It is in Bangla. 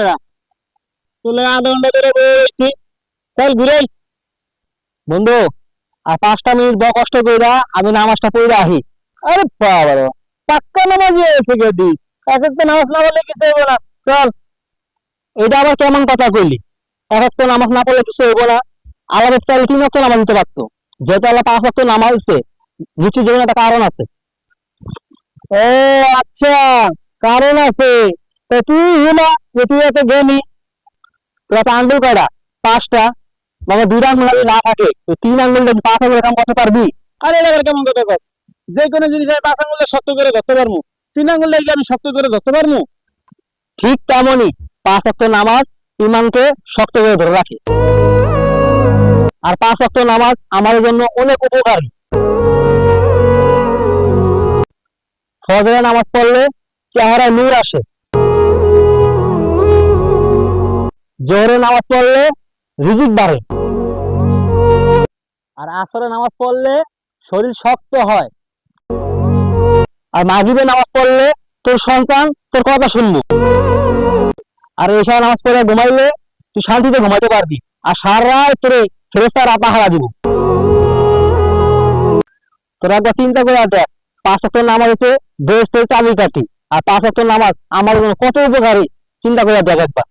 না চলে আধা ঘন্টা ধরে বসেছি চল ঘুরে বন্ধু আর 5টা মিনিট বড় কষ্ট কইরা আমি নামাজটা পড়ে আহি আরে বাবা রে, পাক্কা নামাজ হয়েছে গেদি এক একটা নামাজ না বললে কিছু হইব না চল এটা আবার কেমন কথা কইলি এক একটা নামাজ না পড়লে কিছু হইব না আল্লাহ চাইলে 3 ওয়াক্ত নামাজ দিতে পারতো যেহেতু আল্লাহ 5 ওয়াক্ত নামাজ দিচ্ছে নিচে জীবনে একটা কারণ আছে ও আচ্ছা কারণ আছে তো তুই হলো যে তুই এত জ্ঞানী তোর একটা আঙ্গুল কয়টা 5টা মানে 2টা আঙ্গুল যদি না থাকে তো 3 আঙ্গুল যদি 5 আঙ্গুল কাম করতে পারবি আরে এবার কেমন কথা কস যে কোনো জিনিস আমি 5 আঙ্গুলে শক্ত করে ধরতে পারবো 3 আঙ্গুল দেখলে আমি শক্ত করে ধরতে পারবো ঠিক তেমনই 5 ওয়াক্ত নামাজ ইমানকে শক্ত করে ধরে রাখে আর 5 ওয়াক্ত নামাজ আমাদের জন্য অনেক উপকারী ফজরের নামাজ পড়লে চেহারায় নূর আসে জোহরের নামাজ পড়লে রিজিক বাড়ে আর আসরের নামাজ পড়লে শরীর শক্ত হয় আর মাগরিবের নামাজ পড়লে তোর সন্তান তোর কথা শুনবো আর এশার নামাজ পড়ে ঘুমাইলে তুই শান্তিতে ঘুমাইতে পারবি আর সারা রাত তোরে ফেরেশতারা পাহারা দিব তোরা একটা চিন্তা করে দেখ 5 ওয়াক্ত নামাজ হচ্ছে দেশের চাবি কাঠি আর 5 ওয়াক্ত নামাজ আমার জন্য কত উপকারী চিন্তা করে দেখ একবার